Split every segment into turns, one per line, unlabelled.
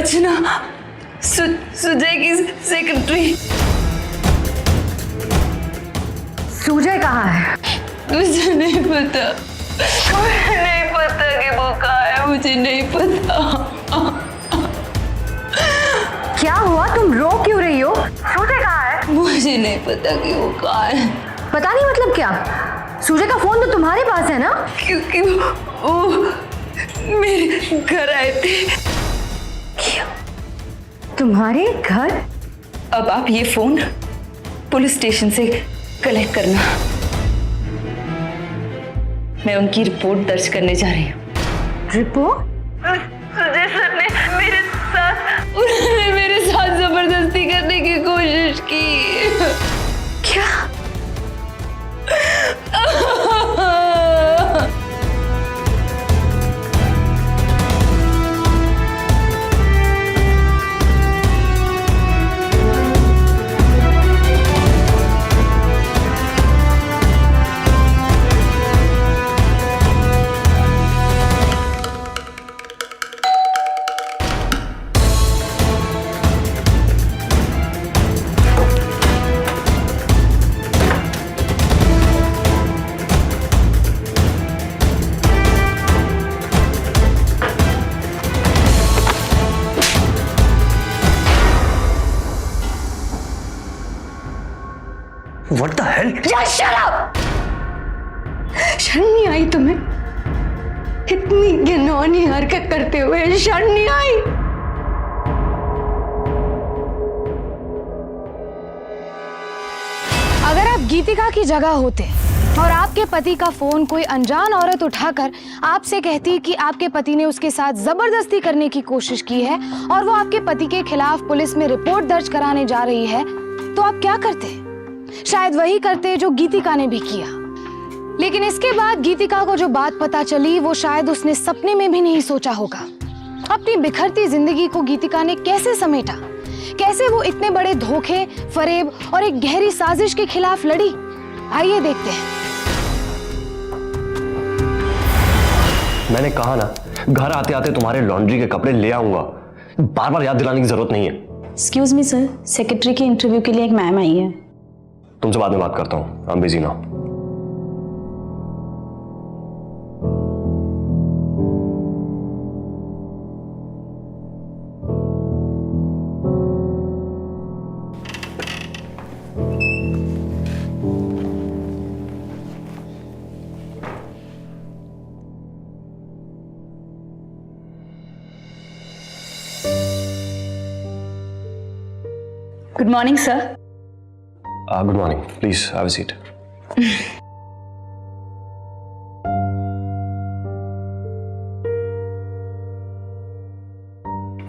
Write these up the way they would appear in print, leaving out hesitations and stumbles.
अर्चना, सुजय की सेक्रेटरी।
सुजय कहाँ है?
मुझे नहीं पता, मुझे नहीं पता कि वो कहाँ है, मुझे नहीं पता।
क्या हुआ? तुम रो क्यों रही हो? सुजय कहाँ है?
मुझे नहीं पता कि वो कहाँ है।
पता नहीं मतलब क्या? सुजय का फोन तो तुम्हारे पास है ना?
क्योंकि वो मेरे घर आए थे।
क्यों? तुम्हारे घर?
अब आप ये फोन पुलिस स्टेशन से कलेक्ट करना। मैं उनकी रिपोर्ट दर्ज करने जा रही हूँ।
रिपोर्ट?
सुजय सर ने उन्होंने मेरे साथ जबरदस्ती करने की कोशिश की।
क्या?
What the hell?
Shut up! शर्म नहीं आई तुम्हें? इतनी घिनौनी हरकत करते हुए शर्म नहीं आई?
अगर आप गीतिका की जगह होते और आपके पति का फोन कोई अनजान औरत उठाकर आपसे कहती कि आपके पति ने उसके साथ जबरदस्ती करने की कोशिश की है और वो आपके पति के खिलाफ पुलिस में रिपोर्ट दर्ज कराने जा रही है, तो आप क्या करते? शायद वही करते जो गीतिका ने भी किया। लेकिन इसके बाद गीतिका को जो बात पता चली वो शायद उसने सपने में भी नहीं सोचा होगा। अपनी बिखरती जिंदगी को गीतिका ने कैसे समेटा, कैसे वो इतने बड़े धोखे, फरेब और एक गहरी साजिश के खिलाफ लड़ी। आइए देखते हैं।
मैंने कहा ना, घर आते आते तुम्हारे लॉन्ड्री के कपड़े ले आऊंगा। बार बार याद दिलाने की जरूरत नहीं है।
एक्सक्यूज मी सर, सेक्रेटरी के इंटरव्यू के लिए एक मैम आई है।
तुमसे बाद में बात करता हूँ, I am busy now.
Good morning sir.
Good morning, please have a seat.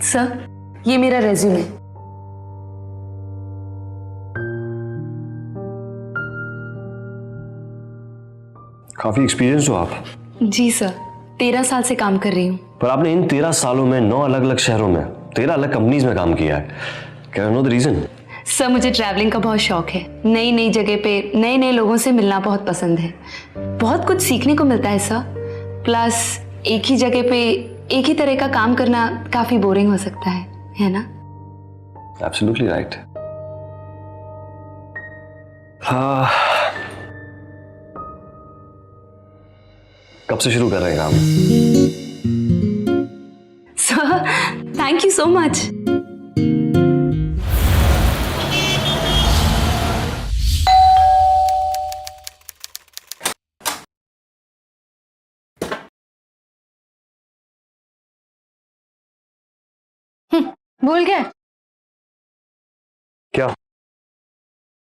Sir, ये मेरा रेज्यूमे।
काफी एक्सपीरियंस हो आप।
जी सर, 13 साल से काम कर रही हूँ।
पर आपने इन 13 सालों में 9 अलग अलग शहरों में 13 अलग कंपनीज में काम किया है। Can I know the reason?
Sir, मुझे ट्रैवलिंग का बहुत शौक है। नई नई जगह पे नए नए लोगों से मिलना बहुत पसंद है। बहुत कुछ सीखने को मिलता है सर। प्लस एक ही जगह पे एक ही तरह का काम करना काफी बोरिंग हो सकता है ना?
Absolutely right. हाँ, कब से शुरू कर रहे हैं काम?
Sir, thank you so much.
भूल गए?
क्या?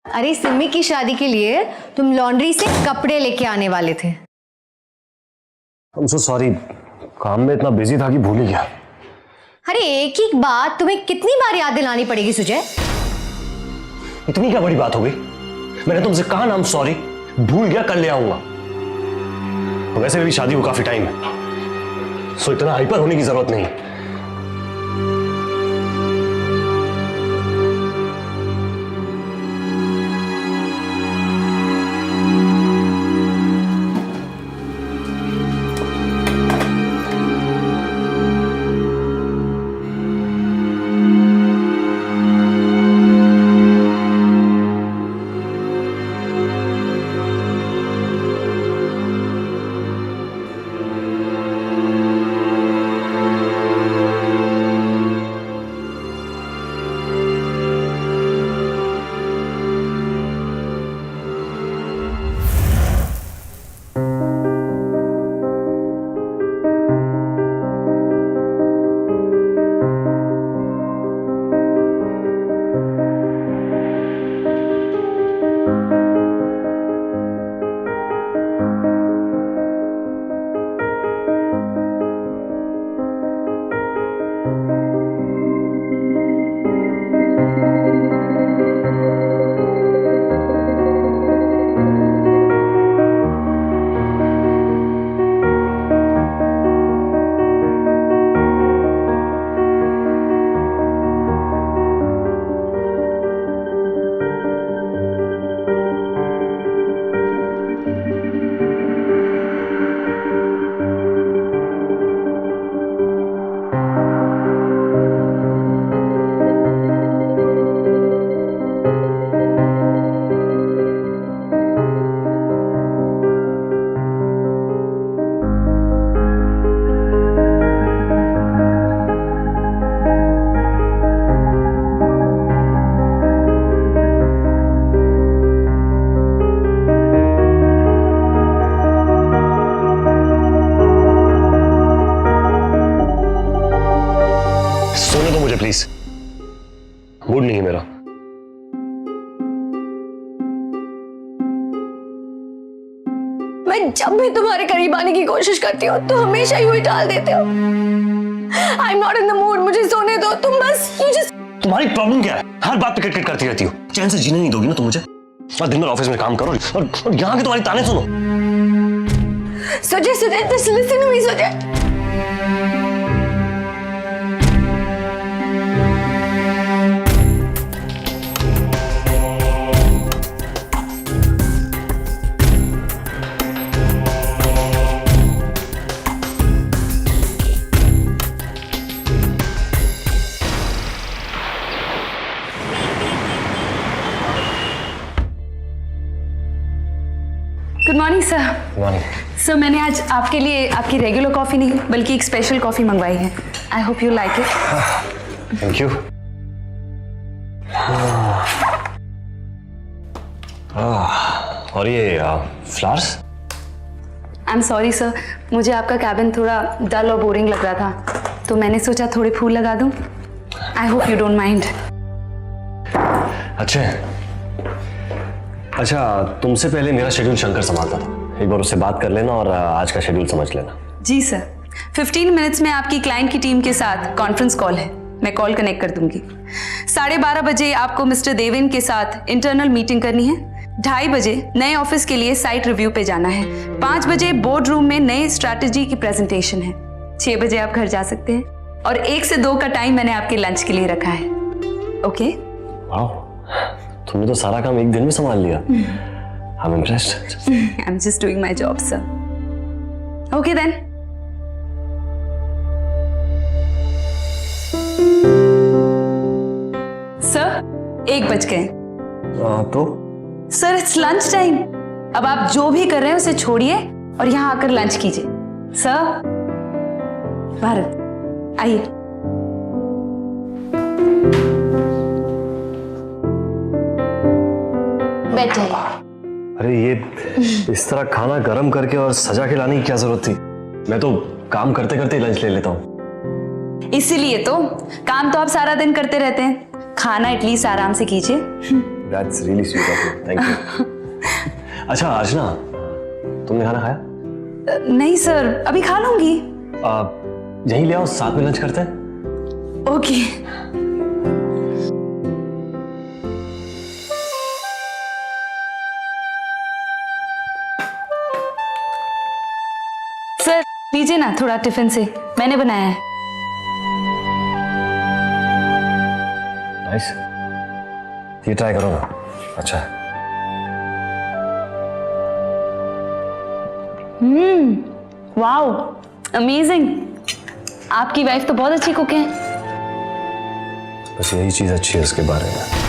अरे सिमी की शादी के लिए तुम लॉन्ड्री से कपड़े लेके आने वाले थे।
I'm so sorry, काम में इतना बिजी था कि भूल ही गया।
अरे एक ही बात तुम्हें कितनी बार याद दिलानी पड़ेगी सुजय?
इतनी क्या बड़ी बात हो गई? मैंने तुमसे कहा ना, I'm sorry, भूल गया, कल ले आऊंगा। वैसे भी शादी को काफी टाइम है, सो इतना हाइपर होने की जरूरत नहीं।
मैं जब भी तुम्हारे करीब आने की कोशिश करती हूँ तो हमेशा यूं ही टाल देते हो। I am not in the mood, मुझे सोने दो। तुम बस
तुम्हारी प्रॉब्लम क्या है? हर बात पे कट करती रहती हो। चैन से जीने नहीं दोगी ना तुम मुझे। और दिन भर ऑफिस में काम करो और यहाँ के तुम्हारी ताने सुनो।
Sujay just listen to me Sujay.
Good morning sir.
Morning.
Sir मैंने आज आपके लिए आपकी रेगुलर कॉफ़ी नहीं बल्कि एक स्पेशल कॉफ़ी मंगवाई है। I hope you like it.
Thank you. और ये flowers?
I am sorry sir, मुझे आपका कैबिन थोड़ा डल और बोरिंग लग रहा था तो मैंने सोचा थोड़े फूल लगा दूं। I hope you don't mind.
अच्छा, तुमसे पहले मेरा शेड्यूल शंकर संभालता था। एक बार उससे बात कर लेना और आज का शेड्यूल समझ लेना।
जी सर। 15 मिनट्स में आपकी क्लाइंट की टीम के साथ कॉन्फ्रेंस कॉल है, मैं कॉल कनेक्ट कर दूंगी। 12:30 बजे आपको मिस्टर देवेन के साथ इंटरनल मीटिंग करनी है। 2:30 बजे नए ऑफिस के लिए साइट रिव्यू पे जाना है। 5 बजे बोर्ड रूम में नए स्ट्रैटेजी की प्रेजेंटेशन है। 6 बजे आप घर जा सकते हैं और 1 से 2 का टाइम मैंने आपके लंच के लिए रखा है। ओके?
वाह, तुमने तो सारा काम एक दिन में संभाल लिया। I'm impressed.
I'm just doing my job, sir. Okay then. Sir, 1 बज गए।
तो
सर इट्स लंच टाइम। अब आप जो भी कर रहे हैं उसे छोड़िए और यहाँ आकर लंच कीजिए। सर, भारत आइए। बैठ जाइए।
अरे ये इस तरह खाना गरम करके और सजा के लाने की क्या जरूरत थी? मैं तो काम करते करते लंच ले लेता हूँ।
इसीलिए तो काम तो आप सारा दिन करते रहते हैं, खाना एटलीस्ट आराम से कीजिए।
That's really sweet of you. Thank you. अच्छा अर्चना, तुमने खाना खाया?
नहीं सर, अभी खा लूंगी।
यहीं ले आओ, साथ में लंच करते हैं।
ओके। सर लीजिए ना थोड़ा टिफिन से, मैंने बनाया है।
नाइस, ये ट्राई करो ना, अच्छा है।
Wow, amazing. आपकी वाइफ तो बहुत अच्छी कुक है।
बस यही चीज अच्छी है उसके बारे में।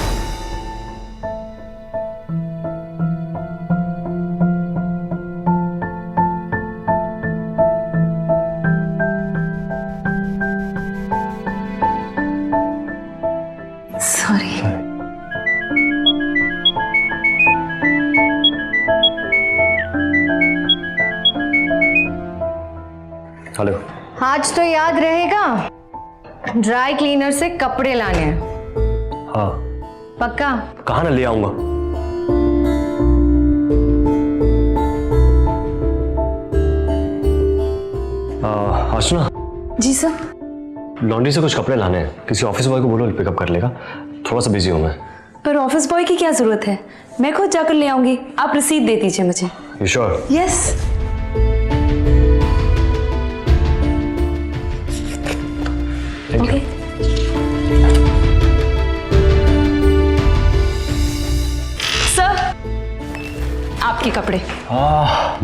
सॉरी।
हेलो।
आज तो याद रहेगा, ड्राई क्लीनर से कपड़े लाने हैं।
हाँ
पक्का?
कहाँ ना ले आऊंगा। अर्चना।
जी सर।
लॉन्ड्री से कुछ कपड़े लाने हैं, किसी ऑफिस बॉय को बोलो पिकअप कर लेगा। थोड़ा सा बिजी हूँ मैं।
पर ऑफिस बॉय की क्या जरूरत है, मैं खुद जाकर ले आऊंगी। आप रसीद दे दीजिए मुझे।
You sure?
Yes.
Thank you.
Sir आपके कपड़े।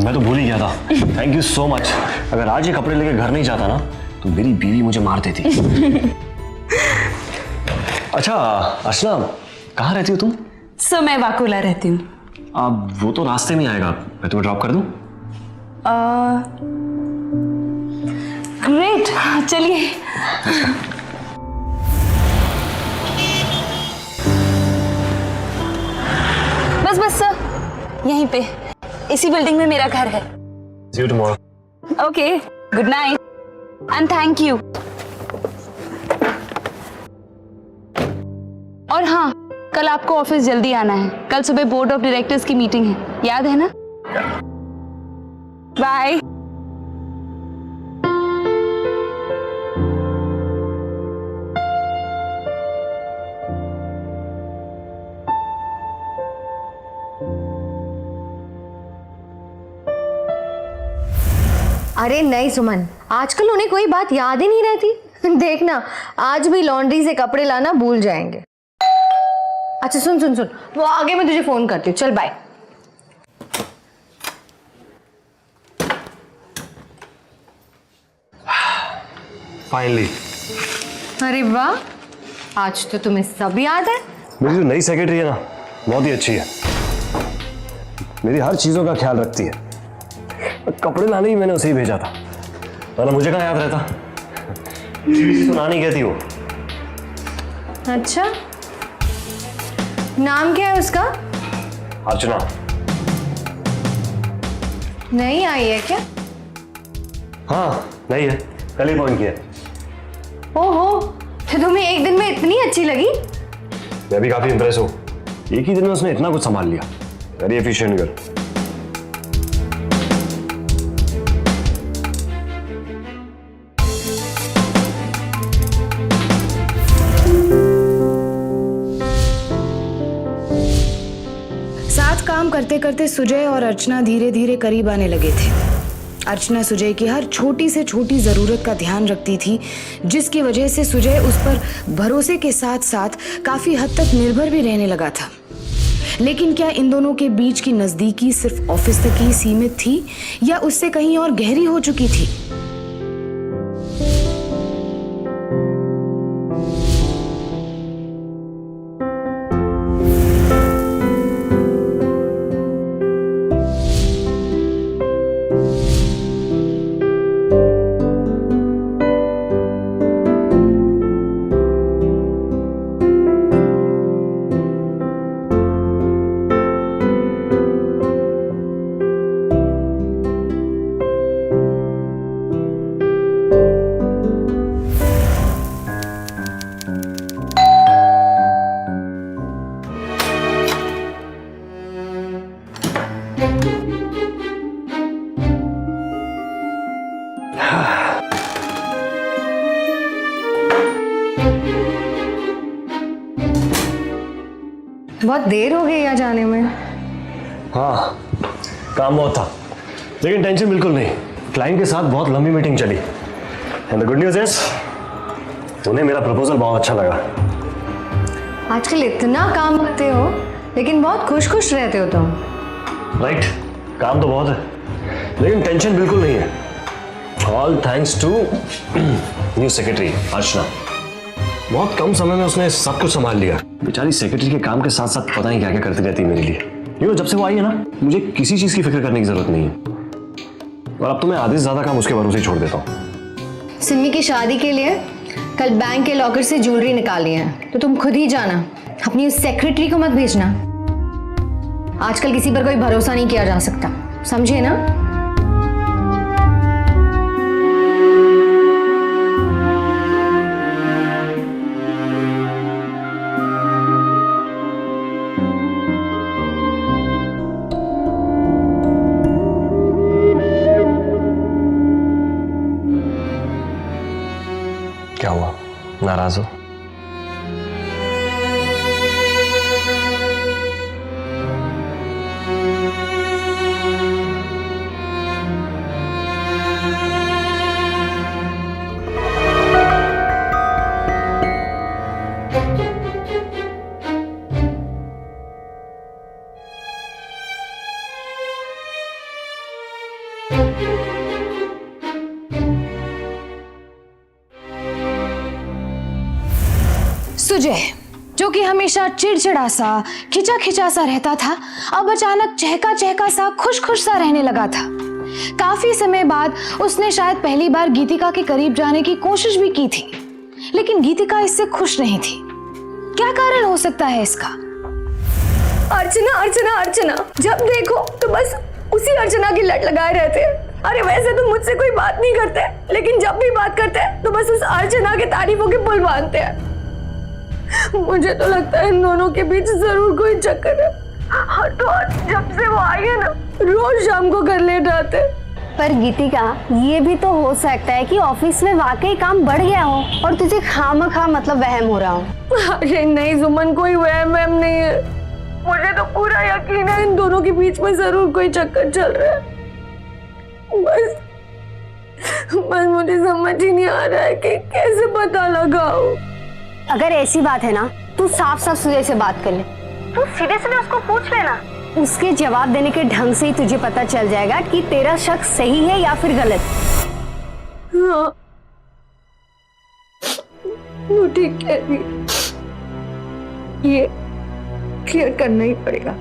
मैं तो भूल ही गया था। Thank you so much. अगर आज ये कपड़े लेके घर नहीं जाता ना तो मेरी बीवी मुझे मार देती। अच्छा अर्चना, कहाँ रहती हो तुम?
सर मैं वाकुला रहती हूँ।
वो तो रास्ते में आएगा, मैं तुम्हें ड्रॉप कर दूं?
ग्रेट, चलिए। बस बस सर, यहीं पे इसी बिल्डिंग में मेरा घर है।
See you tomorrow.
Okay, good night and thank you. और हाँ, कल आपको ऑफिस जल्दी आना है। कल सुबह बोर्ड ऑफ डायरेक्टर्स की मीटिंग है, याद है ना?
बाय।
अरे नहीं सुमन, आजकल उन्हें कोई बात याद ही नहीं रहती। देखना आज भी लॉन्ड्री से कपड़े लाना भूल जाएंगे। अच्छा सुन सुन सुन, वो आगे मैं तुझे फोन करती हूँ, चल बाय।
फाइनली।
अरे वाह, आज तो तुम्हें सब याद है।
मेरी जो नई सेक्रेटरी है ना, बहुत ही अच्छी है। मेरी हर चीजों का ख्याल रखती है। कपड़े लाने ही मैंने उसे ही भेजा था, वरना मुझे कहाँ याद रहता। सुनानी कहती वो।
अच्छा, नाम क्या है उसका?
अर्चना।
नहीं आई है क्या?
हाँ नहीं है, कल ही पॉइंट किया।
ओहो, तो तुम्हें एक दिन में इतनी अच्छी लगी?
मैं भी काफी इंप्रेस हूँ। एक ही दिन में उसने इतना कुछ संभाल लिया। Very efficient girl.
साथ काम करते करते सुजय और अर्चना धीरे धीरे करीब आने लगे थे। अर्चना सुजय की हर छोटी से छोटी ज़रूरत का ध्यान रखती थी, जिसकी वजह से सुजय उस पर भरोसे के साथ साथ काफ़ी हद तक निर्भर भी रहने लगा था। लेकिन क्या इन दोनों के बीच की नज़दीकी सिर्फ ऑफिस तक ही सीमित थी या उससे कहीं और गहरी हो चुकी थी?
बहुत देर हो गई यहाँ जाने में।
हाँ, काम बहुत था, लेकिन टेंशन बिल्कुल नहीं। क्लाइंट के साथ बहुत लंबी मीटिंग चली। And the good news is, उन्हें मेरा प्रपोजल बहुत अच्छा लगा।
आजकल इतना काम करते हो, लेकिन बहुत खुश खुश रहते हो तुम।
राइट, काम तो बहुत है, लेकिन टेंशन बिल्कुल नहीं है। All thanks to new secretary Archana. बहुत कम समय में उसने सब कुछ संभाल लिया। बेचारी सेक्रेटरी के काम के साथ साथ पता नहीं क्या क्या करती रहती है मेरे लिए। जब से वो आई है ना, मुझे किसी चीज की फिक्र करने की जरूरत नहीं है। और अब तो मैं आधे से ज्यादा काम उसके भरोसे ही छोड़ देता हूँ।
सिमी की शादी के लिए कल बैंक के लॉकर से ज्वेलरी निकाली है, तो तुम खुद ही जाना, अपनी उस सेक्रेटरी को मत भेजना। आजकल किसी पर कोई भरोसा नहीं किया जा सकता, समझे ना?
क्या हुआ, नाराज हो?
सुजय, जो कि हमेशा चिड़चिड़ा सा, खिंचा खिंचा सा रहता था, अब अचानक चहका चहका सा, खुश खुश सा रहने लगा था। काफी समय बाद उसने शायद पहली बार गीतिका के करीब जाने की कोशिश भी की थी, लेकिन गीतिका इससे खुश नहीं थी। क्या कारण हो सकता है इसका?
अर्चना अर्चना अर्चना, जब देखो तो बस उसी अर्चना की लट लगाए रहते हैं। अरे वैसे तो मुझसे कोई बात नहीं करते, लेकिन जब भी बात करते हैं तो बस उस अर्चना के तारीफों के पुल बांधते हैं। मुझे तो लगता है इन दोनों के बीच जरूर कोई चक्कर है। तो जब से वो आई है ना, रोज शाम को घर लेट आते। पर गीतिका, ये भी तो हो सकता है कि ऑफिस में वाकई काम बढ़ गया हो और तुझे खामखा मतलब वहम हो रहा हो।
अरे नहीं सुमन, कोई वहम नहीं है। मुझे तो पूरा यकीन है इन दोनों के बीच में जरूर कोई चक्कर चल रहा है। बस मुझे समझ ही नहीं आ रहा है कि कैसे पता लगाऊं।
अगर ऐसी बात है ना, तू साफ साफ सुजय से बात कर ले। तू सीधे सीधे उसको पूछ लेना। उसके जवाब देने के ढंग से ही तुझे पता चल जाएगा कि तेरा शक सही है या फिर गलत।
हाँ, वो ठीक कह रही है। ये क्लियर करना ही पड़ेगा।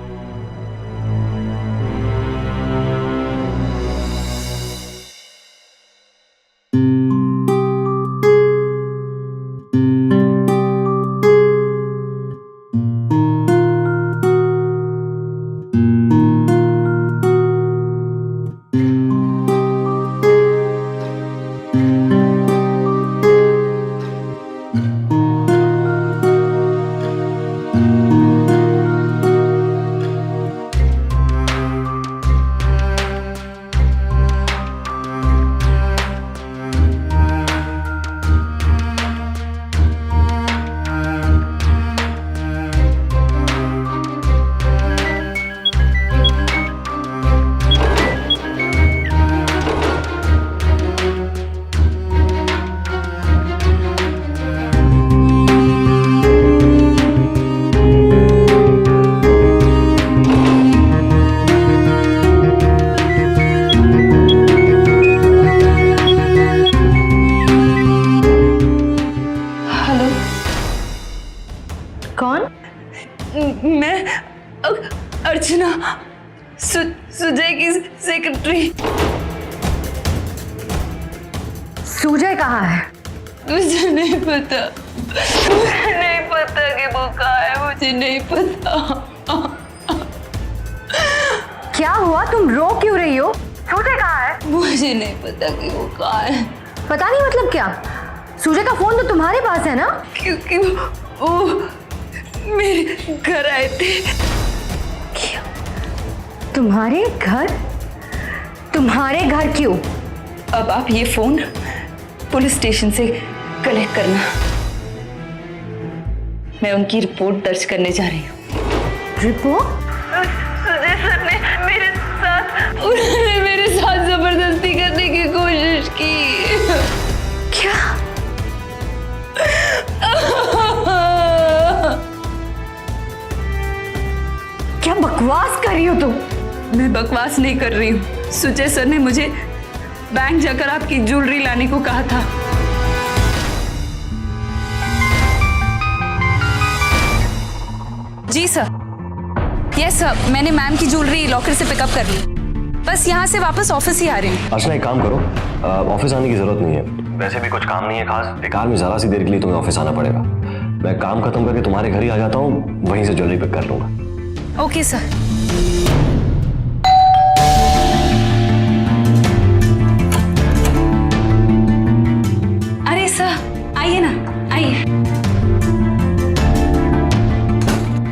मैं अर्चना, सुजय की सेक्रेटरी।
सूजय कहाँ है?
मुझे नहीं पता, मुझे नहीं पता कि वो कहाँ है, मुझे नहीं पता।
क्या हुआ, तुम रो क्यों रही हो? सूजय कहाँ है?
मुझे नहीं पता कि वो कहाँ है।
पता नहीं मतलब क्या? सूजय का फोन तो तुम्हारे पास है ना?
क्योंकि वो मेरे घर आए थे।
क्या? तुम्हारे घर? तुम्हारे घर क्यों?
अब आप ये फोन पुलिस स्टेशन से कलेक्ट करना। मैं उनकी रिपोर्ट दर्ज करने जा रही हूँ।
रिपोर्ट?
सुजय सर ने उन्होंने मेरे साथ जबरदस्ती करने की कोशिश की।
क्या? क्या बकवास कर रही हो तुम?
मैं बकवास नहीं कर रही हूँ। सुजय सर ने मुझे बैंक जाकर आपकी ज्वेलरी लाने को कहा था। जी सर। यस सर, मैंने मैम की ज्वेलरी लॉकर से पिकअप कर ली। बस यहाँ से वापस ऑफिस ही आ रही हूँ।
अर्चना, एक काम करो, ऑफिस आने की जरूरत नहीं है। वैसे भी कुछ काम नहीं है खास। बेकार में जरा सी देर के लिए तुम्हें ऑफिस आना पड़ेगा। मैं काम खत्म करके तुम्हारे घर ही आ जाता हूँ, वहीं से ज्वेलरी पिक कर लूंगा।
Okay sir. अरे सर, आइए ना, आइए।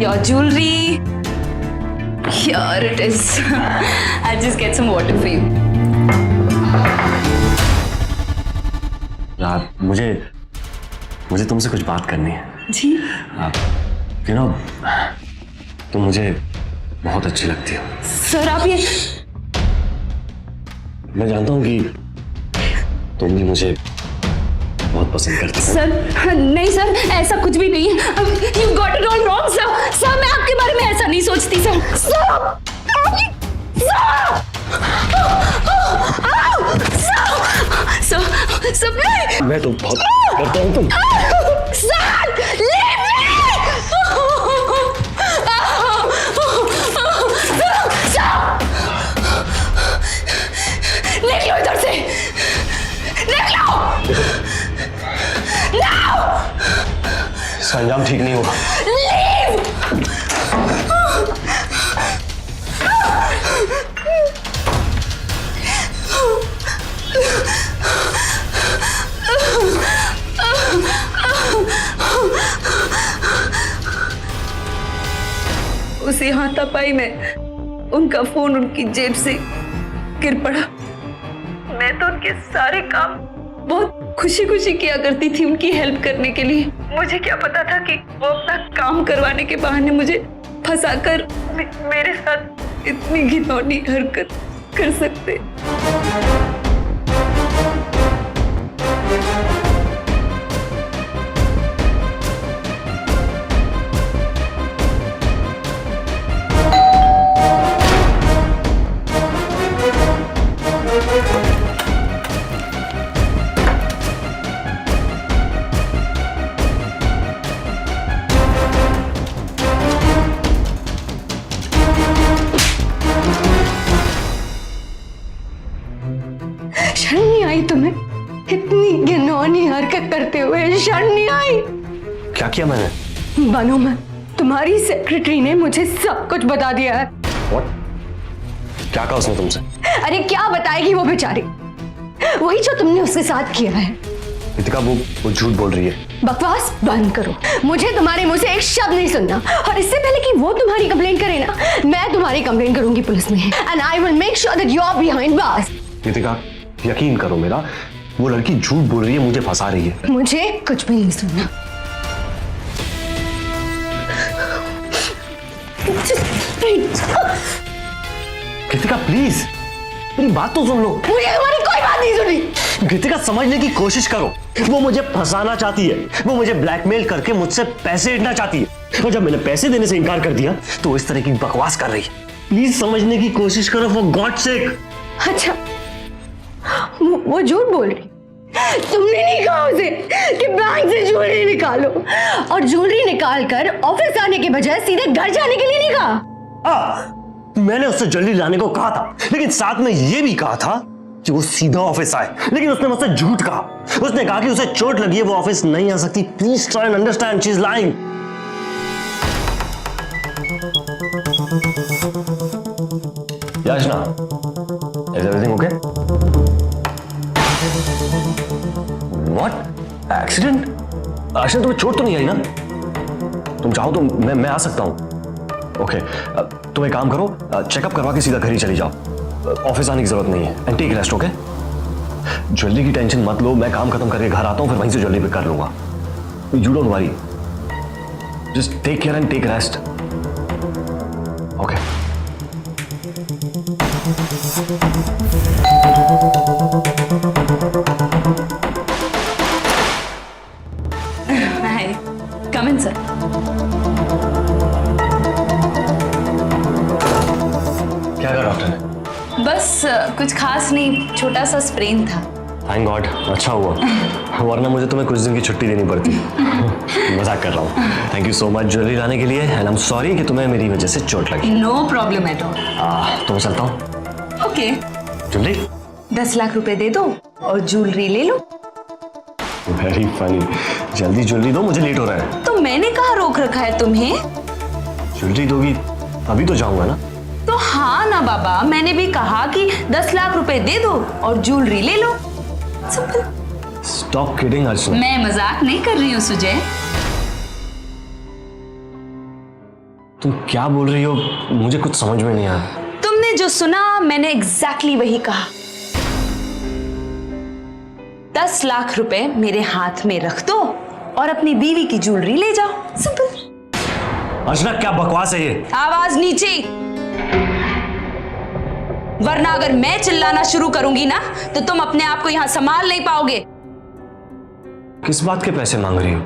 Your jewellery, here it is. I'll just get some water for you.
यार, मुझे तुमसे कुछ बात करनी है।
जी।
यू नो, तुम मुझे बहुत अच्छी लगती हो।
सर आप ये,
मैं जानता हूँ कि तुम भी मुझे बहुत पसंद करती हो।
सर नहीं सर, ऐसा कुछ भी नहीं है। You got it all wrong sir. Sir मैं आपके बारे में ऐसा नहीं सोचती सर। सर
मैं तो बहुत करता हूँ तुम।
Sir leave me! निकलो इधर से, निकलो!
इसका अंजाम ठीक नहीं होगा।
उसी हाथापाई में उनका फोन उनकी जेब से गिर पड़ा।
मैं तो उनके सारे काम बहुत खुशी खुशी किया करती थी उनकी हेल्प करने के लिए। मुझे क्या पता था कि वो अपना काम करवाने के बहाने मुझे फंसाकर मेरे साथ इतनी घिनौनी हरकत कर सकते।
शर्म नहीं आई तुम्हें? इतनी घिनौनी हरकत करते हुए शर्म नहीं आई?
क्या किया मैंने?
बानो, मैं तुम्हारी सेक्रेटरी ने मुझे सब कुछ बता दिया है।
What? क्या कहा उसने तुमसे?
अरे क्या बताएगी वो बेचारी, वही जो तुमने उसके साथ किया है।
रितिका, वो झूठ बोल रही है।
बकवास बंद करो, मुझे तुम्हारे मुंह से एक शब्द नहीं सुनना। और इससे पहले कि वो तुम्हारी कंप्लेंट करे ना, मैं तुम्हारी कंप्लेंट करूंगी पुलिस में। And I will make sure that you are behind bars.
Ritika, यकीन करो मेरा, वो लड़की झूठ बोल रही है, मुझे फंसा रही है।
मुझे कुछ भी नहीं सुनना।
रितिका प्लीज, मेरी बात तो सुन लो।
मुझे तुम्हारी कोई बात नहीं सुनी।
रितिका, समझने की कोशिश करो। वो मुझे फंसाना चाहती है, वो मुझे ब्लैकमेल करके मुझसे पैसे लेना चाहती है। और जब मैंने पैसे देने से इनकार कर दिया तो इस तरह की बकवास कर रही है। प्लीज समझने की कोशिश करो, फॉर गॉड सेक।
अच्छा, वो झूठ बोल रही। तुमने नहीं कहा उसे कि बैंक से ज्वेलरी निकालो, और ज्वेलरी निकाल कर ऑफिस आने के बजाय सीधे घर जाने के लिए नहीं कहा?
मैंने उससे जल्दी लाने को कहा था, लेकिन साथ में यह भी कहा था कि वो सीधा ऑफिस आए। लेकिन उसने मुझसे झूठ कहा। उसने कहा कि उसे चोट लगी है, वो ऑफिस नहीं आ सकती। Please try and understand, she is lying. Yachna, is everything okay? What? Accident? Aashna, तुम्हें चोट तो नहीं आई ना? तुम चाहो तो मैं आ सकता हूं। ओके, तुम एक काम करो, चेकअप करवा के सीधा घर ही चली जाओ। ऑफिस आने की जरूरत नहीं है। And take rest, okay? Jewellery की टेंशन मत लो, मैं काम खत्म करके घर आता हूं, फिर वहीं से ज्वेलरी पिक कर लूंगा। You don't worry, just take care and take rest, okay?
Hi, come in sir.
क्या कहा डॉक्टर ने?
बस कुछ खास नहीं, छोटा सा स्प्रेन था।
थैंक गॉड, अच्छा हुआ, वरना मुझे तुम्हें कुछ दिन की छुट्टी देनी पड़ती। मजाक कर रहा हूँ। Thank you so much jewellery लाने के लिए, एंड आई एम सॉरी कि तुम्हें मेरी वजह से चोट लगी।
No problem at all.
तो मैं चलता हूँ।
ओके,
ज्वेलरी
10 लाख रुपए दे दो और ज्वेलरी ले लो।
वेरी फनी, जल्दी ज्वेलरी दो, मुझे लेट हो रहा है।
तो मैंने कहाँ रोक रखा है तुम्हें?
ज्वेलरी दोगी अभी तो जाऊंगा ना।
तो हाँ ना बाबा, मैंने भी कहा कि 10 लाख रुपए दे दो और ज्वेलरी ले लो। सिंपल।
स्टॉप किडिंग अर्चना।
मैं मजाक नहीं कर रही हूँ सुजय।
तुम क्या बोल रही हो, मुझे कुछ समझ में नहीं आया।
तुमने जो सुना मैंने एग्जैक्टली वही कहा। 10 लाख रुपए मेरे हाथ में रख दो और अपनी बीवी की ज्वेलरी ले जाओ। सिंपल।
अर्चना, क्या बकवास है ये?
आवाज नीचे, वरना अगर मैं चिल्लाना शुरू करूंगी ना तो तुम अपने आप को यहां संभाल नहीं पाओगे।
किस बात के पैसे मांग रही हो?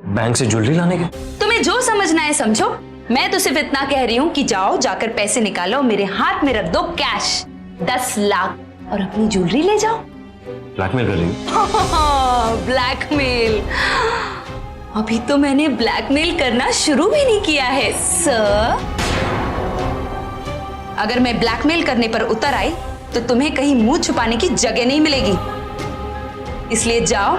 बैंक से ज्वेलरी लाने के?
तुम्हें जो समझना है समझो, मैं तो सिर्फ इतना कह रही हूं कि जाओ, जाकर पैसे निकालो, मेरे हाथ में रख दो कैश 10 लाख और अपनी ज्वेलरी ले जाओ।
ब्लैकमेल कर रही हो?
ब्लैकमेल? अभी तो मैंने ब्लैकमेल करना शुरू भी नहीं किया है सर। अगर मैं ब्लैकमेल करने पर उतर आई तो तुम्हें कहीं मुंह छुपाने की जगह नहीं मिलेगी। इसलिए जाओ,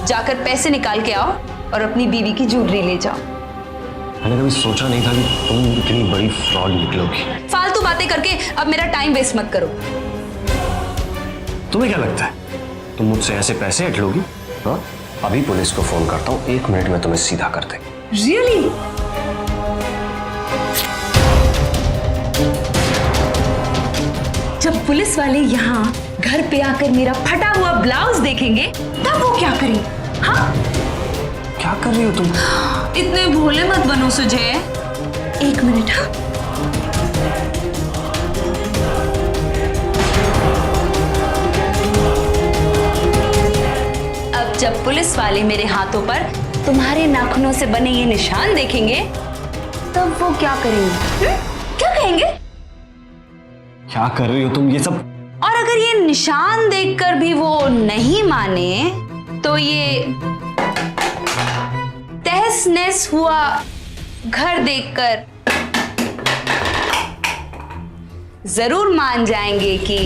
जाकर पैसे निकाल के आओ और अपनी बीवी की ज्वेलरी ले जाओ।
मैंने कभी सोचा नहीं था कि तुम इतनी बड़ी फ्रॉड निकलोगी।
फालतू बातें करके अब मेरा टाइम वेस्ट मत करो।
तुम्हें क्या लगता है तुम मुझसे ऐसे पैसे हट लोगी? हाँ, अभी पुलिस को फोन करता हूँ, 1 मिनट में तुम्हें सीधा कर दे।
रियली? जब पुलिस वाले यहाँ घर पे आकर मेरा फटा हुआ ब्लाउज देखेंगे तब वो क्या करेंगे? हाँ,
क्या कर रही हो तुम?
इतने भोले मत बनो सुजय। एक मिनट। हाँ, अब जब पुलिस वाले मेरे हाथों पर तुम्हारे नाखूनों से बने ये निशान देखेंगे तब वो क्या करेंगे? क्या कहेंगे?
क्या कर रही हो तुम ये सब?
और अगर ये निशान देखकर भी वो नहीं माने तो ये तहस नहस हुआ घर देखकर जरूर मान जाएंगे कि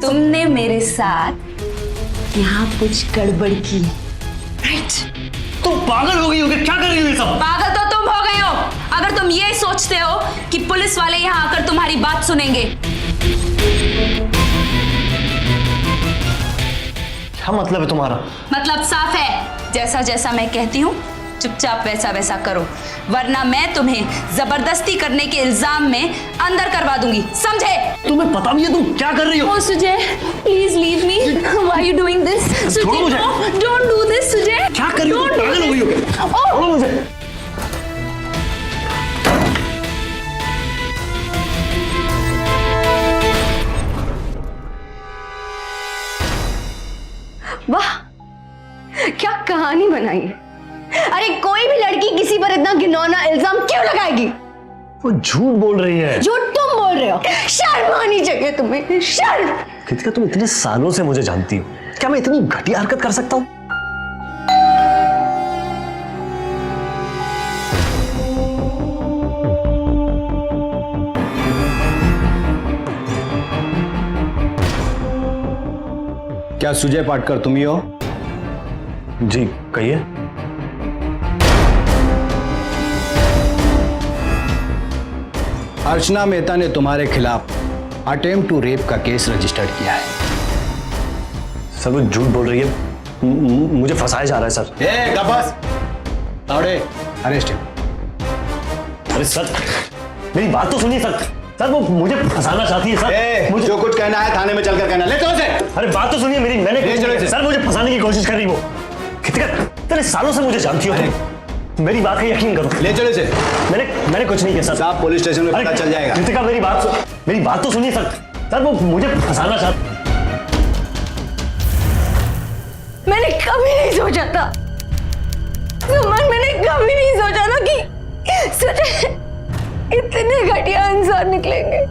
तुमने मेरे साथ यहाँ कुछ गड़बड़ की है। राइट?
तुम पागल हो गई हो क्या कर रही हो ये सब?
पागल तो तुम हो गए हो अगर तुम ये सोचते हो कि पुलिस वाले यहाँ आकर तुम्हारी बात सुनेंगे।
क्या मतलब है तुम्हारा?
मतलब साफ है, जैसा जैसा मैं कहती हूँ चुपचाप वैसा वैसा करो, वरना मैं तुम्हें जबरदस्ती करने के इल्जाम में अंदर करवा दूंगी, समझे?
तुम्हें पता भी है तुम क्या कर रही हो?
Oh, Sujay, please leave me. Why are you doing this?
छोड़ो मुझे।
Sujay, don't do this, Sujay.
क्या कर रही हो?
Don't do
पागल हो गई हो?
this।
छोड़ो मुझे।
वाह, क्या कहानी बनाई है। अरे कोई भी लड़की किसी पर इतना घिनौना इल्जाम क्यों लगाएगी?
वो झूठ बोल रही है।
जो तुम बोल रहे हो, शर्म आनी चाहिए तुम्हें, शर्म।
कृतिका, तुम इतने सालों से मुझे जानती हो, क्या मैं इतनी घटिया हरकत कर सकता हूँ?
क्या सुजय पाटकर तुम ही हो?
जी कहिए।
अर्चना मेहता ने तुम्हारे खिलाफ अटेम्प्ट टू रेप का केस रजिस्टर्ड किया है।
सर वो झूठ बोल रही है, मुझे फंसाया जा रहा है सर।
बस तावड़े, अरेस्ट है।
अरे सर मेरी बात तो सुनिए सर। सर वो मुझे फंसाना चाहती है सर। मुझे
जो कुछ कहना है थाने में चलकर कहना। ले चलो से।
अरे बात तो सुनिए मेरी, मैंने सर मुझे फंसाने की कोशिश कर रही वो। कृतिका, इतने सालों से मुझे जानती हो तुम, मेरी बात का यकीन करो।
ले चलो से।
मैंने कुछ नहीं किया सर।
साहब पुलिस स्टेशन में पता चल जाएगा।
कृतिका मेरी बात तो सुनिए सर। सर वो मुझे फंसाना चाहती।
मैंने कभी नहीं सोचा था सुमन, मैंने कभी नहीं सोचा था कि सुजय इतने घटिया इंसान निकलेंगे।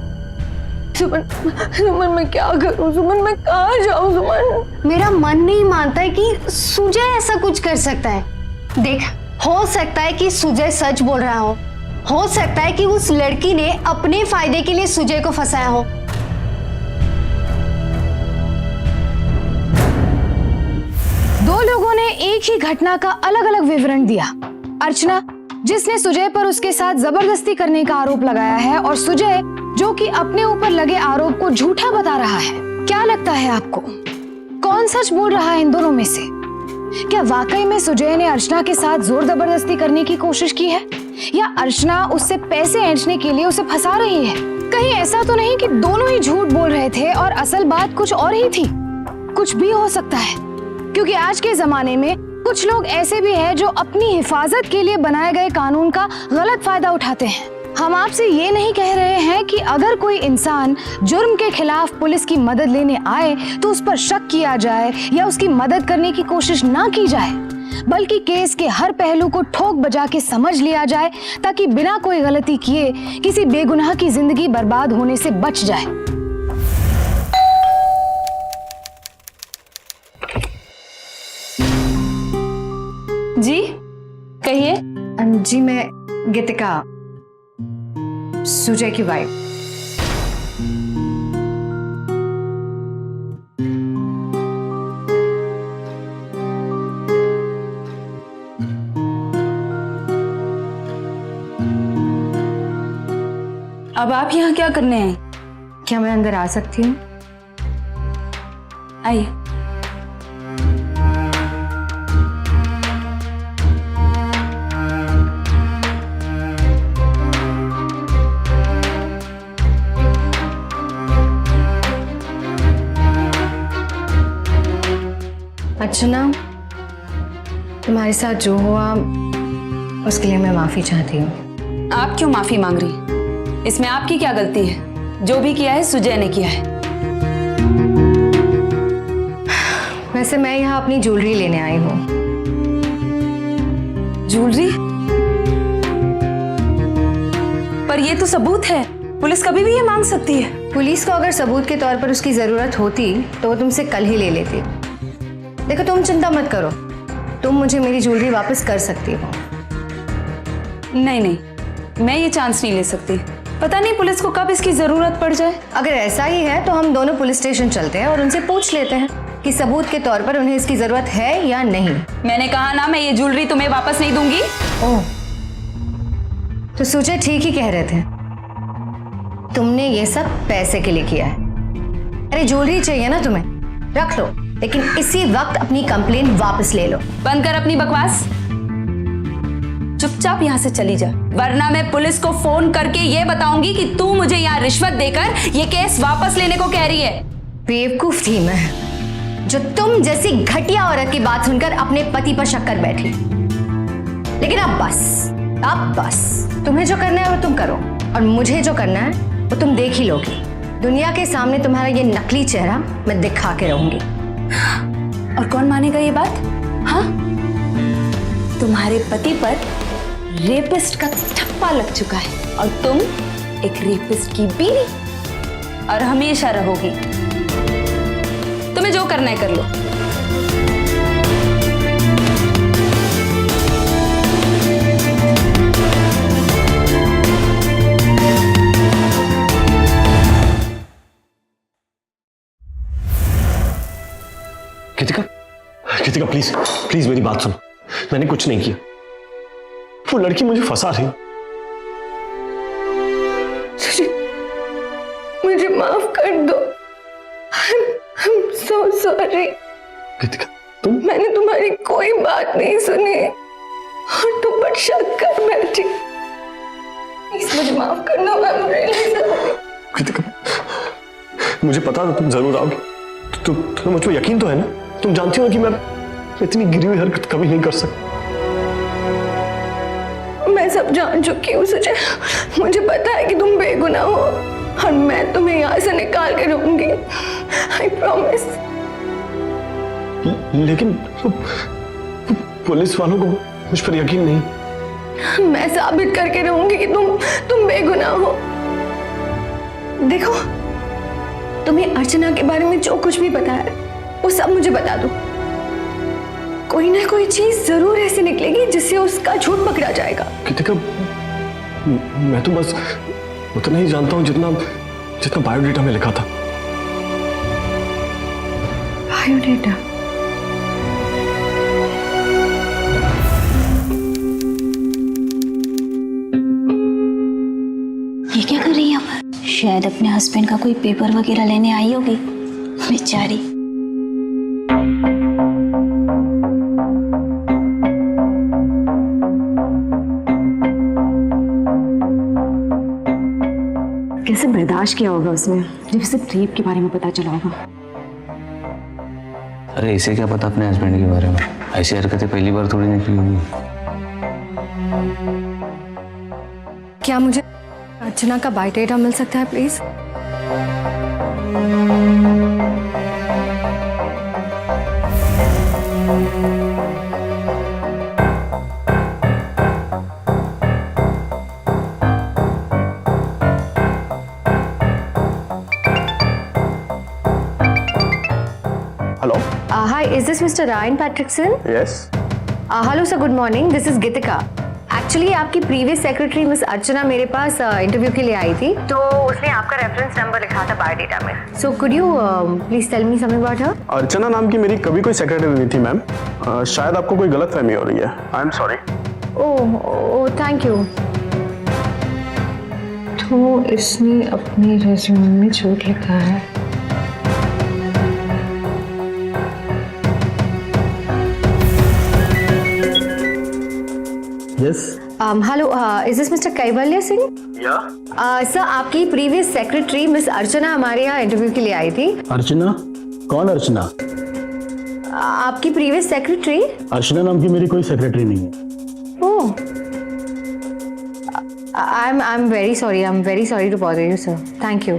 सुमन मैं क्या करूं? सुमन मैं कहाँ जाऊं? सुमन,
मेरा मन नहीं मानता है कि सुजय ऐसा कुछ कर सकता है। देख, हो सकता है कि सुजय सच बोल रहा हो सकता है कि उस लड़की ने अपने फायदे के लिए सुजय को फंसाया हो।
दो लोगों ने एक ही घटना का अलग अलग विवरण दिया। अर्चना, जिसने सुजय पर उसके साथ जबरदस्ती करने का आरोप लगाया है, और सुजय जो कि अपने ऊपर लगे आरोप को झूठा बता रहा है। क्या लगता है आपको, कौन सच बोल रहा है इन दोनों में से? क्या वाकई में सुजय ने अर्चना के साथ जोर जबरदस्ती करने की कोशिश की है, या अर्चना उससे पैसे ऐंठने के लिए उसे फंसा रही है? कहीं ऐसा तो नहीं कि दोनों ही झूठ बोल रहे थे और असल बात कुछ और ही थी? कुछ भी हो सकता है, क्योंकि आज के जमाने में कुछ लोग ऐसे भी हैं जो अपनी हिफाजत के लिए बनाए गए कानून का गलत फायदा उठाते हैं। हम आपसे ये नहीं कह रहे हैं कि अगर कोई इंसान जुर्म के खिलाफ पुलिस की मदद लेने आए तो उस पर शक किया जाए या उसकी मदद करने की कोशिश ना की जाए, बल्कि केस के हर पहलू को ठोक बजा के समझ लिया जाए, ताकि बिना कोई गलती किए किसी बेगुनाह की जिंदगी बर्बाद होने से बच जाए।
जी कहिए।
जी, मैं गीतिका, सुजय की वाइफ।
अब आप यहाँ क्या करने हैं?
क्या मैं अंदर आ सकती हूँ?
आइए।
अर्चना, तुम्हारे साथ जो हुआ उसके लिए मैं माफी चाहती हूँ।
आप क्यों माफी मांग रही? इसमें आपकी क्या गलती है? जो भी किया है सुजय ने किया है।
वैसे मैं यहाँ अपनी ज्वेलरी लेने आई हूँ।
ज्वेलरी? पर ये तो सबूत है, पुलिस कभी भी ये मांग सकती है।
पुलिस को अगर सबूत के तौर पर उसकी जरूरत होती तो वो तुमसे कल ही ले लेती। देखो तुम चिंता मत करो, तुम मुझे मेरी ज्वेलरी वापस कर सकती हो।
नहीं नहीं, मैं ये चांस नहीं ले सकती। पता नहीं पुलिस को कब इसकी जरूरत पड़ जाए।
अगर ऐसा ही है तो हम दोनों पुलिस स्टेशन चलते हैं और उनसे पूछ लेते हैं कि सबूत के तौर पर उन्हें इसकी जरूरत है या नहीं।
मैंने कहा ना, मैं ये ज्वेलरी तुम्हें वापस नहीं दूंगी।
ओह, तो सुजय ठीक ही कह रहे थे, तुमने ये सब पैसे के लिए किया है। अरे ज्वेलरी चाहिए ना तुम्हें, रख लो, लेकिन इसी वक्त अपनी कंप्लेन वापस ले लो।
बंद कर अपनी बकवास, चुपचाप यहाँ से चली जा, वरना मैं पुलिस को फोन करके ये बताऊंगी कि तू मुझे यहाँ रिश्वत देकर ये केस वापस लेने को कह रही है।
बेवकूफ थी मैं, जो तुम जैसी घटिया औरत की बात सुनकर अपने पति पर शक कर बैठी। लेकिन अब बस, तुम्हें जो करना है वो तुम करो, और मुझे जो करना है वो तुम देख ही लोगी। दुनिया के सामने तुम्हारा ये नकली चेहरा मैं दिखा के रहूंगी।
और कौन मानेगा ये बात? हाँ, तुम्हारे पति पर रेपिस्ट का ठप्पा लग चुका है और तुम एक रेपिस्ट की बीवी, और हमेशा रहोगी। तुम्हें जो करना है कर लो।
कृतिका प्लीज प्लीज मेरी बात सुनो, मैंने कुछ नहीं किया। वो लड़की मुझे फंसा रही।
मुझे माफ कर दो। I'm so sorry।
कृतिका तुम,
मैंने तुम्हारी कोई बात नहीं सुनी और तुम पर शक कर बैठी। प्लीज मुझे माफ कर दो। I'm really sorry।
कृतिका मुझे पता था तुम जरूर आओगे। तुम्हें मुझ पर यकीन तो है ना? तुम जानती हो ना कि मैं इतनी गिरी हुई हरकत कभी नहीं कर सकता।
मैं सब जान चुकी हूँ सुजय, मुझे पता है कि तुम बेगुनाह हो और मैं तुम्हें यहाँ से निकाल के रहूंगी। I promise।
लेकिन पुलिस वालों को मुझ पर यकीन नहीं।
मैं साबित करके रहूंगी कि तुम बेगुनाह हो। देखो, तुम्हें अर्चना के बारे में जो कुछ भी पता है वो सब मुझे बता दो। कोई ना कोई चीज जरूर ऐसी निकलेगी जिससे उसका झूठ पकड़ा जाएगा।
कृतिका मैं तो बस उतना ही जानता हूँ जितना बायोडेटा में लिखा था।
बायोडेटा?
ये क्या कर रही है यहाँ पर? शायद अपने हस्बैंड का कोई पेपर वगैरह लेने आई होगी बेचारी।
कैसे बर्दाश्त किया होगा उसने जब उसे रेप के बारे में पता चला होगा।
अरे इसे क्या पता अपने हस्बैंड के बारे में? ऐसी हरकतें पहली बार थोड़ी ना की होगी।
क्या मुझे अर्चना का बायोडेटा मिल सकता है please?
Hello,
Hi, is this Mr. Ryan Patrickson?
Yes.
Hello sir, good morning, this is Geetika. Actually आपकी प्रीवियस सेक्रेटरी मिस अर्चना मेरे पास इंटरव्यू के लिए आई थी, तो उसने आपका रेफरेंस नंबर लिखा था बायोडेटा में। So could you please tell me something about her?
Archana नाम की मेरी कभी कोई सेक्रेटरी नहीं थी मैम। शायद आपको कोई गलतफहमी हो रही है। I am sorry.
Oh thank you.
तो इसने अपने रेज्यूमे में झूठ लिखा है।
Yes.
Hello, is this mister Kaivalya Singh? Sir, आपकी प्रीवियस सेक्रेटरी मिस अर्चना हमारे यहाँ इंटरव्यू के लिए आई थी।
अर्चना? कौन अर्चना?
आपकी प्रीवियस सेक्रेटरी?
अर्चना नाम की मेरी कोई सेक्रेटरी नहीं है।
ओह, I'm very sorry. I'm very sorry to bother you, sir. Thank you.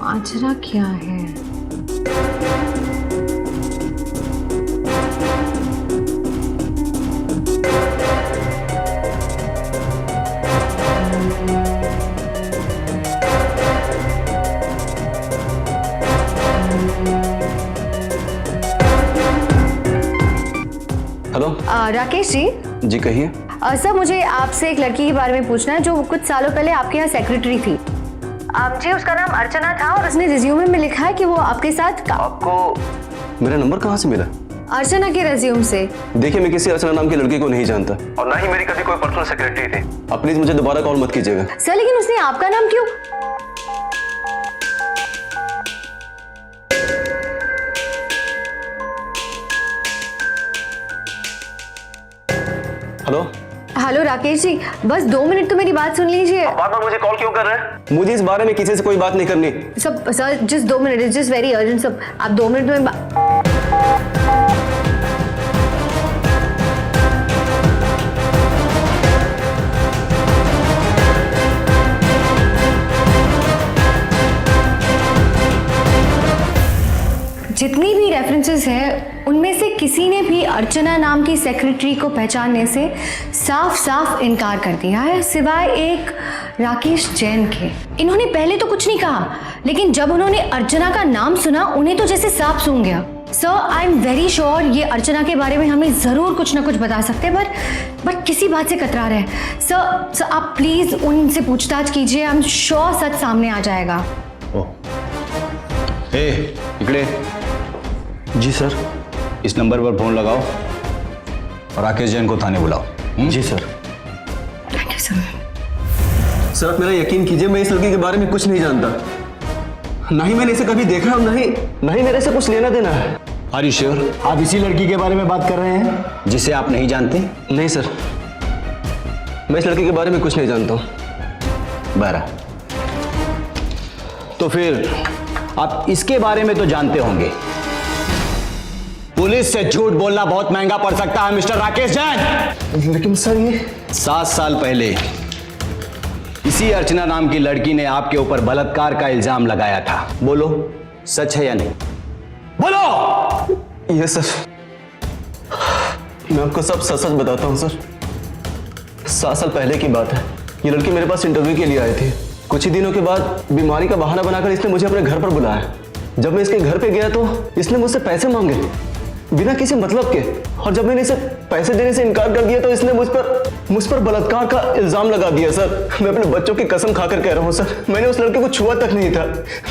माजरा क्या है?
हेलो
राकेश जी
कहिए।
सर, मुझे आपसे एक लड़की के बारे में पूछना है जो कुछ सालों पहले आपके यहाँ सेक्रेटरी थी। जी, उसका नाम अर्चना था और उसने रिज्यूमे में लिखा है कि वो आपके साथ
आपको मेरा नंबर कहाँ से मिला?
अर्चना के रिज्यूम से।
देखिए, मैं किसी अर्चना नाम की लड़की को नहीं जानता और ना ही मेरी कभी कोई पर्सनल सेक्रेटरी थी। आप प्लीज मुझे दोबारा कॉल मत कीजिएगा।
सर, लेकिन उसने आपका नाम क्यों?
हेलो
हेलो राकेश जी, बस 2 मिनट तो मेरी बात सुन लीजिए।
बार बार मुझे कॉल क्यों कर रहे हैं? मुझे इस बारे में किसी से कोई बात नहीं करनी।
सब sir, just 2 minute, it's just very urgent. सब आप 2 मिनट में जितनी भी रेफरेंसेस है उनमें से किसी ने भी अर्चना नाम की सेक्रेटरी को पहचानने से साफ साफ इनकार कर दिया है, सिवाय एक राकेश जैन के। इन्होंने पहले तो कुछ नहीं कहा, लेकिन जब उन्होंने अर्चना का नाम सुना उन्हें तो जैसे सांप सूंघ गया। Sir, I am very sure ये अर्चना के बारे में हमें जरूर कुछ ना कुछ बता सकते हैं, बट किसी बात से कतरा रहे हैं। सर आप प्लीज उनसे पूछताछ कीजिए, आई एम श्योर सच सामने आ जाएगा।
इकड़े।
जी सर।
इस नंबर पर फोन लगाओ और राकेश जैन को थाने बुलाओ।
जी sir.
Thank you sir.
Sir, आप मेरा यकीन कीजिए, मैं इस लड़की के बारे में कुछ नहीं जानता। ना ही मैंने इसे कभी देखा और ना ही मेरे से कुछ लेना देना है।
Are you sure? आप इसी लड़की के बारे में बात कर रहे हैं जिसे आप नहीं जानते?
नहीं सर, मैं इस लड़की के बारे में कुछ नहीं जानता हूँ।
12। तो फिर आप इसके बारे में तो जानते होंगे। पुलिस से झूठ बोलना बहुत महंगा पड़ सकता है मिस्टर राकेश जैन।
लेकिन सर, ये
7 साल पहले इसी अर्चना नाम की लड़की ने आपके ऊपर बलात्कार का इल्जाम लगाया था। बोलो, सच है या नहीं? बोलो।
ये सर, मैं आपको सब सच सच बताता हूँ सर। 7 साल पहले की बात है। ये लड़की मेरे पास इंटरव्यू के लिए आई थी। कुछ ही दिनों के बाद बीमारी का बहाना बनाकर इसने मुझे अपने घर पर बुलाया। जब मैं इसके घर पे गया तो इसने मुझसे पैसे मांगे बिना किसी मतलब के, और जब मैंने इसे पैसे देने से इनकार कर दिया तो इसने मुझ पर बलात्कार का इल्जाम लगा दिया। सर, मैं अपने बच्चों की कसम खाकर कह रहा हूँ सर, मैंने उस लड़के को छुआ तक नहीं था।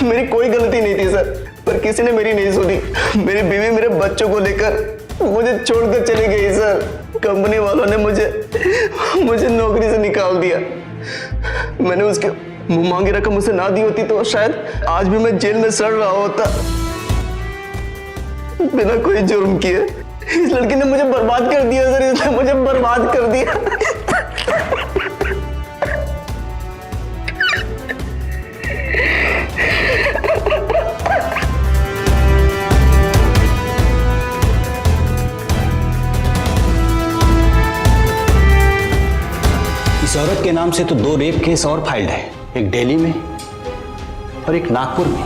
मेरी कोई गलती नहीं थी सर, पर किसी ने मेरी नहीं सुनी। मेरी बीवी मेरे बच्चों को लेकर मुझे छोड़कर चली गई सर। कंपनी वालों ने मुझे नौकरी से निकाल दिया। मैंने उसके मुंह मांगी रकम उसे ना दी होती तो शायद आज भी मैं जेल में सड़ रहा होता, बिना कोई जुर्म किए। इस लड़की ने मुझे बर्बाद कर दिया सर, इसने मुझे बर्बाद कर दिया।
इस औरत के नाम से तो 2 रेप केस और फाइल्ड है, एक दिल्ली में और एक नागपुर में।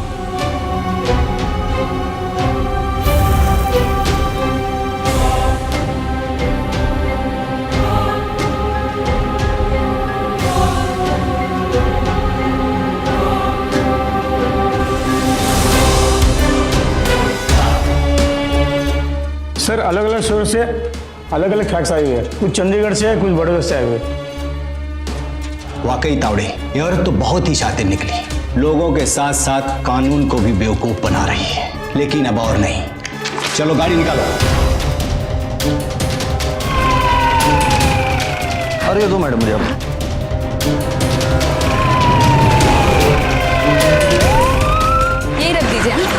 सर, अलग अलग सोर्स से अलग अलग फैक्ट्स आए हुए हैं। कुछ चंडीगढ़ से है, कुछ बड़ौदा से आए हुए हैं।
वाकई तावड़े, ये औरत तो बहुत ही शातिर निकली। लोगों के साथ साथ कानून को भी बेवकूफ बना रही है, लेकिन अब और नहीं। चलो गाड़ी निकालो।
अरे दो मैडम, मुझे आप
ये रख दीजिए।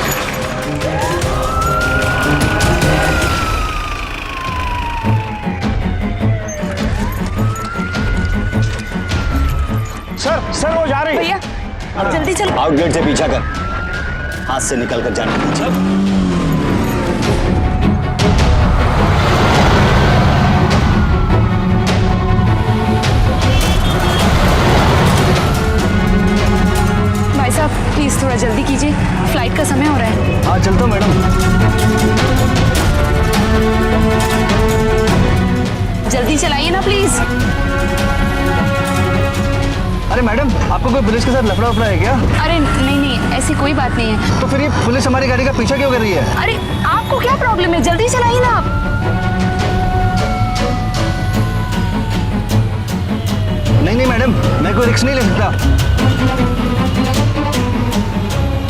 सर वो जा रही है।
भैया जल्दी चलो।
आउटगेट से पीछा कर। हाथ से निकल कर जाने दीजिए।
भाई साहब प्लीज थोड़ा जल्दी कीजिए, फ्लाइट का समय हो रहा है।
हाँ चलता हूँ मैडम।
जल्दी चलाइए ना प्लीज।
अरे मैडम, आपको कोई पुलिस के साथ लफड़ा वफड़ा है क्या?
अरे नहीं नहीं, ऐसी कोई बात नहीं है।
तो फिर ये पुलिस हमारी गाड़ी का पीछा क्यों कर रही है?
अरे आपको क्या प्रॉब्लम है, जल्दी चलाइए ना आप।
नहीं नहीं मैडम, मैं कोई रिस्क नहीं ले सकता।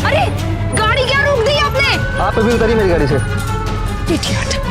अरे गाड़ी क्या रोक दी आपने?
आप अभी उतरिए मेरी गाड़ी से।
इडियट।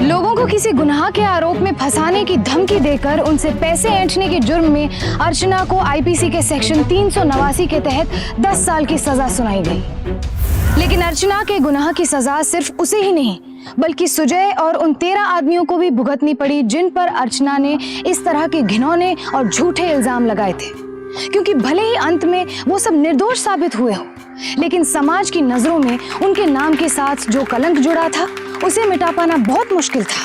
लोगों को किसी गुनाह के आरोप में फंसाने की धमकी देकर उनसे पैसे ऐंठने के जुर्म में अर्चना को आईपीसी के सेक्शन 389 के तहत 10 साल की सजा सुनाई गई। लेकिन अर्चना के गुनाह की सजा सिर्फ उसे ही नहीं बल्कि सुजय और उन 13 आदमियों को भी भुगतनी पड़ी जिन पर अर्चना ने इस तरह के घिनौने और झूठे इल्जाम लगाए थे। क्योंकि भले ही अंत में वो सब निर्दोष साबित हुए हो, लेकिन समाज की नजरों में उनके नाम के साथ जो कलंक जुड़ा था उसे मिटा पाना बहुत मुश्किल था।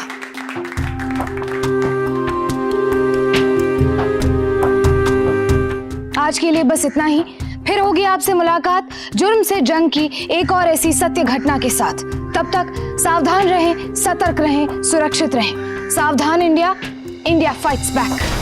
आज के लिए बस इतना ही। फिर होगी आपसे मुलाकात जुर्म से जंग की एक और ऐसी सत्य घटना के साथ। तब तक सावधान रहें, सतर्क रहें, सुरक्षित रहें। सावधान इंडिया, इंडिया फाइट्स बैक।